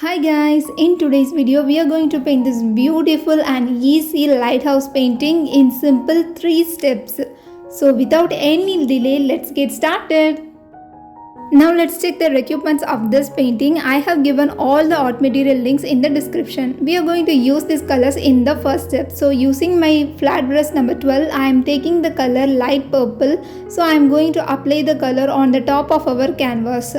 Hi guys, in today's video we are going to paint this beautiful and easy lighthouse painting in simple 3 steps. So without any delay, let's get started. Now let's check the requirements of this painting. I have given all the art material links in the description. We are going to use these colors in the first step. So using my flat brush number 12, I am taking the color light purple. So I am going to apply the color on the top of our canvas.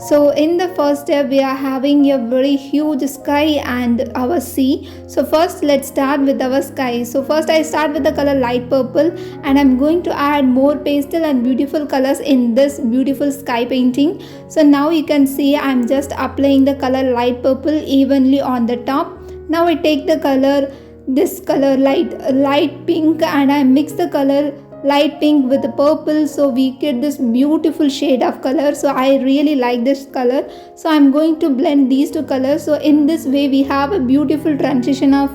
So in the first step, we are having a very huge sky and our sea. So first let's start with our sky. So first I start with the color light purple and I'm going to add more pastel and beautiful colors in this beautiful sky painting. So now you can see I'm just applying the color light purple evenly on the top. Now I take the color, this color light pink, and I mix the color light pink with the purple, so we get this beautiful shade of color. So I really like this color, so I'm going to blend these two colors. So in this way we have a beautiful transition of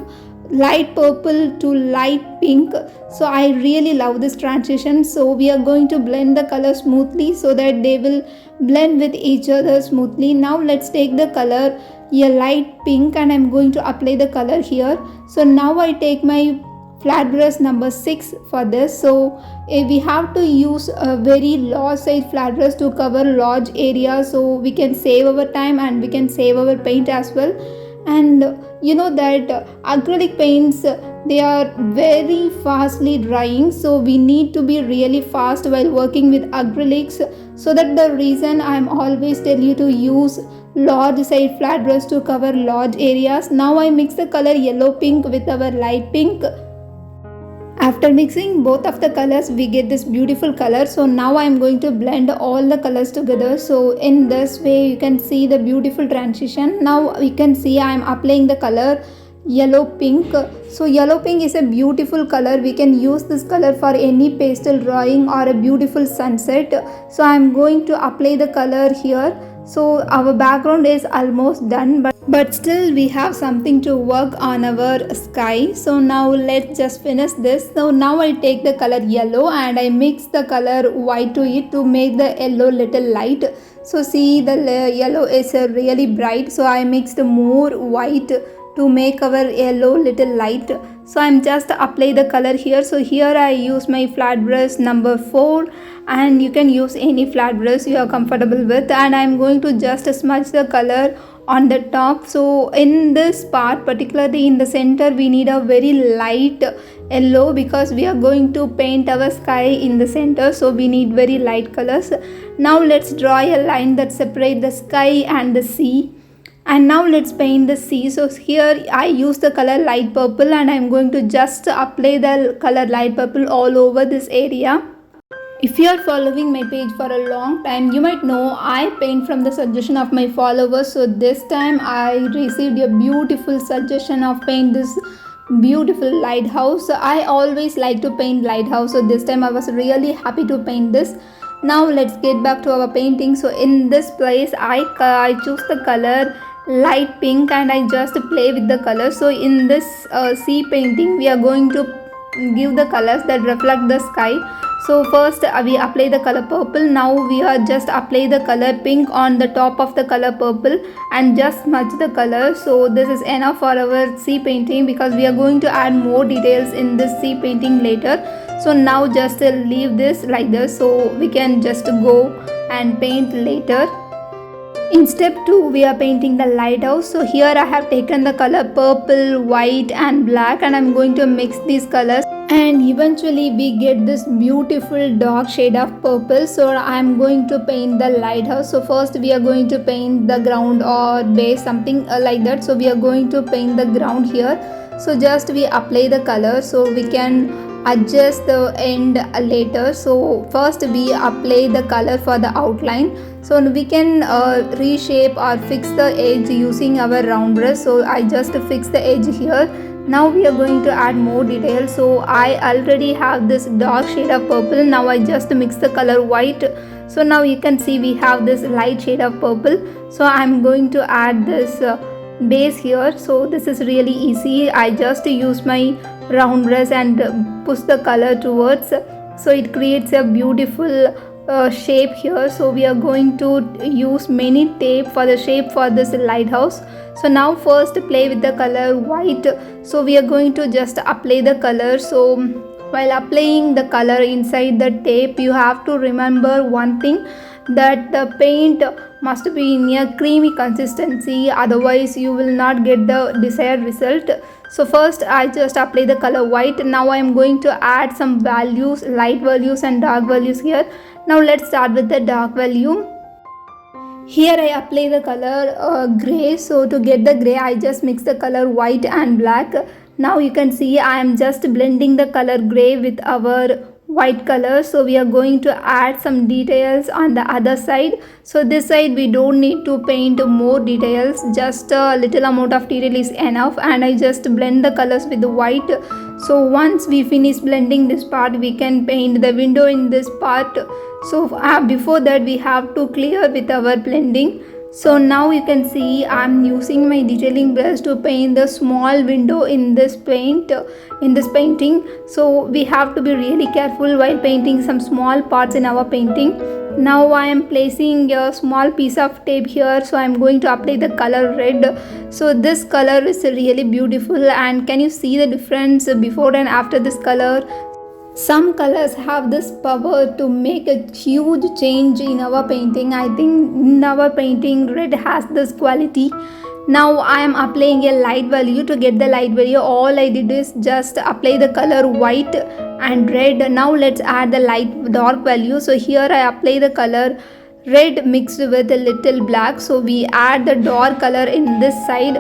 light purple to light pink. So I really love this transition. So we are going to blend the color smoothly so that they will blend with each other smoothly. Now let's take the color a light pink and I'm going to apply the color here. So now I take my flat brush number 6 for this. So we have to use a very large size flat brush to cover large areas, so we can save our time and we can save our paint as well. And you know that acrylic paints, they are very fastly drying, so we need to be really fast while working with acrylics. So that the reason I'm always tell you to use large size flat brush to cover large areas. Now I mix the color yellow pink with our light pink. After mixing both of the colors, we get this beautiful color. So now I am going to blend all the colors together. So in this way you can see the beautiful transition. Now you can see I am applying the color yellow pink. So yellow pink is a beautiful color. We can use this color for any pastel drawing or a beautiful sunset. So I am going to apply the color here. So our background is almost done, but still we have something to work on our sky. So now let's just finish this. So now I take the color yellow and I mix the color white to it to make the yellow little light. So see, the yellow is really bright, so I mixed more white to make our yellow little light. So I'm just apply the color here. So here I use my flat brush number 4, and you can use any flat brush you are comfortable with, and I'm going to just smudge the color on the top. So in this part, particularly in the center, we need a very light yellow because we are going to paint our sky in the center, so we need very light colors. Now let's draw a line that separates the sky and the sea. And now let's paint the sea. So here I use the color light purple and I'm going to just apply the color light purple all over this area. If you are following my page for a long time, you might know I paint from the suggestion of my followers. So this time I received a beautiful suggestion of paint this beautiful lighthouse. I always like to paint lighthouse, so this time I was really happy to paint this. Now let's get back to our painting. So in this place I choose the color light pink and I just play with the color. So in this sea painting we are going to give the colors that reflect the sky. So first we apply the color purple. Now we are just apply the color pink on the top of the color purple and just smudge the color. So this is enough for our sea painting because we are going to add more details in this sea painting later. So now just leave this like this, so we can just go and paint later. In step 2 we are painting the lighthouse. So here I have taken the color purple, white and black, and I'm going to mix these colors, and eventually we get this beautiful dark shade of purple. So I'm going to paint the lighthouse. So first we are going to paint the ground or base, something like that. So we are going to paint the ground here. So just we apply the color, so we can adjust the end later. So first we apply the color for the outline, so we can reshape or fix the edge using our round brush. So I just fix the edge here. Now we are going to add more details. So I already have this dark shade of purple. Now I just mix the color white. So now you can see we have this light shade of purple. So I'm going to add this base here. So this is really easy. I just use my round brush and push the color towards, so it creates a beautiful shape here, so we are going to use many tape for the shape for this lighthouse. So now first play with the color white. So we are going to just apply the color. So while applying the color inside the tape, you have to remember one thing, that the paint must be in a creamy consistency, otherwise you will not get the desired result. So first I just apply the color white. Now I am going to add some values, light values and dark values here. Now let's start with the dark value. Here I apply the color gray. So to get the gray, I just mix the color white and black. Now you can see I am just blending the color gray with our white color. So we are going to add some details on the other side. So this side we don't need to paint more details, just a little amount of detail is enough, and I just blend the colors with the white. So once we finish blending this part, we can paint the window in this part. So before that we have to clear with our blending. So now you can see I'm using my detailing brush to paint the small window in this painting. So we have to be really careful while painting some small parts in our painting. Now I am placing a small piece of tape here. So I am going to apply the color red. So this color is really beautiful, and can you see the difference before and after this color? Some colors have this power to make a huge change in our painting. I think in our painting red has this quality. Now I am applying a light value. To get the light value, all I did is just apply the color white and red. Now let's add the dark value. So here I apply the color red mixed with a little black. So we add the dark color in this side.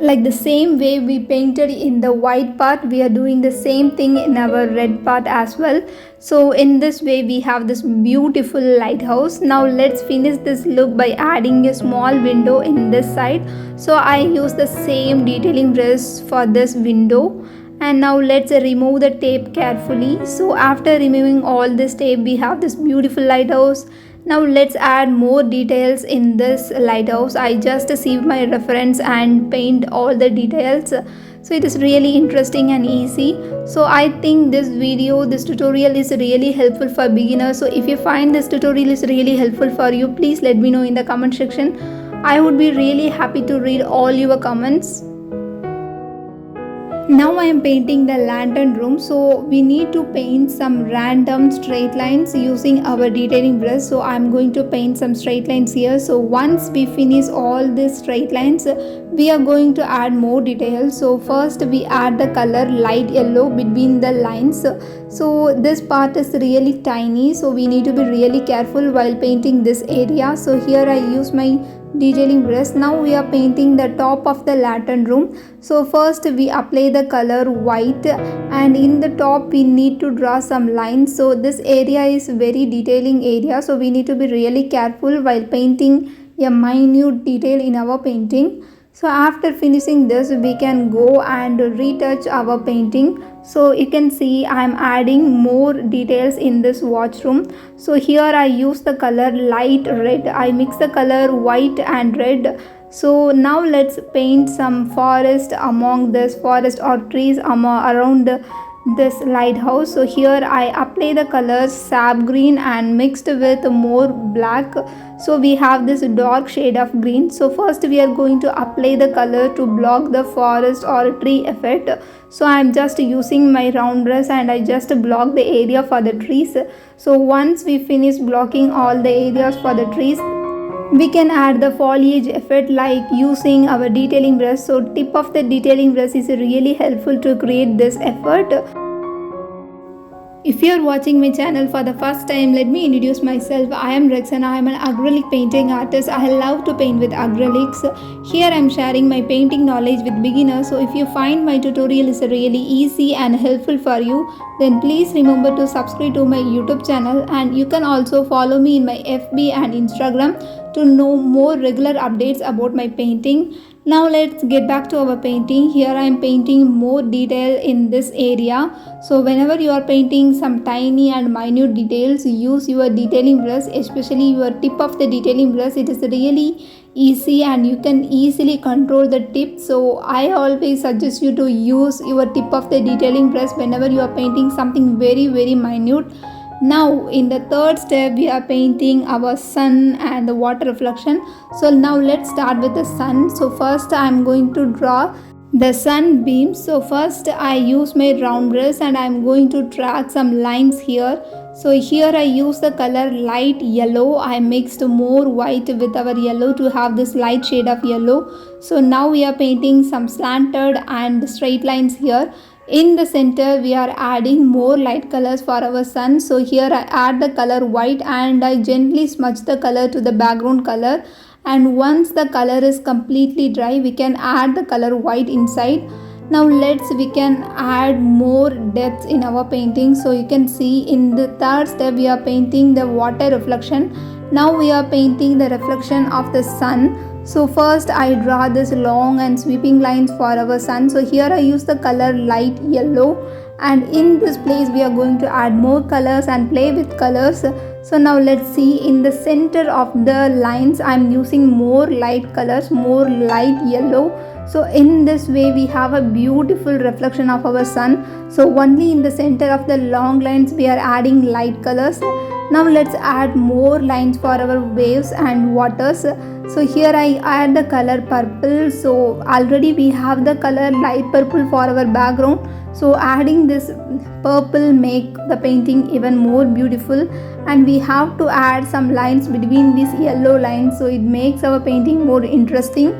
Like the same way we painted in the white part, we are doing the same thing in our red part as well. So in this way we have this beautiful lighthouse. Now let's finish this look by adding a small window in this side. So I use the same detailing brush for this window. And now let's remove the tape carefully. So after removing all this tape, we have this beautiful lighthouse. Now let's add more details in this lighthouse. I just save my reference and paint all the details. So it is really interesting and easy. So I think this tutorial is really helpful for beginners. So if you find this tutorial is really helpful for you, please let me know in the comment section. I would be really happy to read all your comments. Now I am painting the lantern room. So we need to paint some random straight lines using our detailing brush. So I am going to paint some straight lines here. So once we finish all these straight lines, we are going to add more details. So first we add the color light yellow between the lines. So this part is really tiny, so we need to be really careful while painting this area. So here I use my detailing brush. Now we are painting the top of the lantern room. So first we apply the color white, and in the top we need to draw some lines. So this area is very detailing area, so we need to be really careful while painting a minute detail in our painting. So after finishing this, we can go and retouch our painting. So you can see I am adding more details in this washroom. So here I use the color light red. I mix the color white and red. So now let's paint some forest among this forest or trees around this lighthouse. So here I apply the colors sap green and mixed with more black. So we have this dark shade of green. So first we are going to apply the color to block the forest or tree effect. So I am just using my round brush and I just block the area for the trees. So once we finish blocking all the areas for the trees, we can add the foliage effect like using our detailing brush. So tip of the detailing brush is really helpful to create this effect. If you are watching my channel for the first time, let me introduce myself. I am Rex and I am an acrylic painting artist. I love to paint with acrylics. Here I am sharing my painting knowledge with beginners. So if you find my tutorial is really easy and helpful for you, then please remember to subscribe to my YouTube channel, and you can also follow me in my FB and Instagram. to know more regular updates about my painting. Now let's get back to our painting. Here I am painting more detail in this area. So whenever you are painting some tiny and minute details, use your detailing brush, especially your tip of the detailing brush. It is really easy and you can easily control the tip. So I always suggest you to use your tip of the detailing brush whenever you are painting something very minute. Now in the third step we are painting our sun and the water reflection. So now let's start with the sun. So first I am going to draw the sun beam. So first I use my round brush and I am going to track some lines here. So here I use the color light yellow. I mixed more white with our yellow to have this light shade of yellow. So now we are painting some slanted and straight lines here. In the center we are adding more light colors for our sun. So here I add the color white and I gently smudge the color to the background color, and once the color is completely dry we can add the color white inside. Now we can add more depth in our painting. So you can see in the third step we are painting the water reflection. Now we are painting the reflection of the sun. So first I draw this long and sweeping lines for our sun. So here I use the color light yellow, and in this place we are going to add more colors and play with colors. So now let's see, in the center of the lines I'm using more light colors, more light yellow. So in this way we have a beautiful reflection of our sun. So only in the center of the long lines we are adding light colors. Now let's add more lines for our waves and waters. So here I add the color purple. So already we have the color light purple for our background. So adding this purple make the painting even more beautiful, and we have to add some lines between these yellow lines, so it makes our painting more interesting.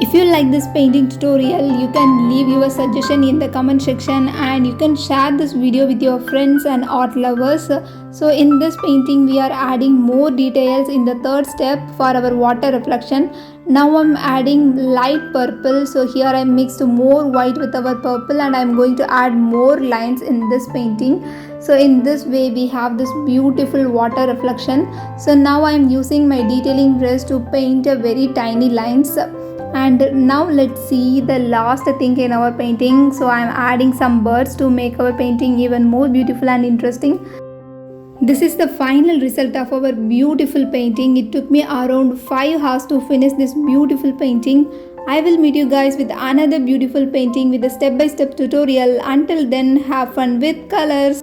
If you like this painting tutorial, you can leave your suggestion in the comment section, and you can share this video with your friends and art lovers. So in this painting we are adding more details in the third step for our water reflection. Now I'm adding light purple. So here I mixed more white with our purple and I'm going to add more lines in this painting. So in this way we have this beautiful water reflection. So now I'm using my detailing brush to paint a very tiny lines. And now let's see the last thing in our painting. So I'm adding some birds to make our painting even more beautiful and interesting. This is the final result of our beautiful painting. It took me around 5 hours to finish this beautiful painting. I will meet you guys with another beautiful painting with a step-by-step tutorial. Until then, have fun with colors.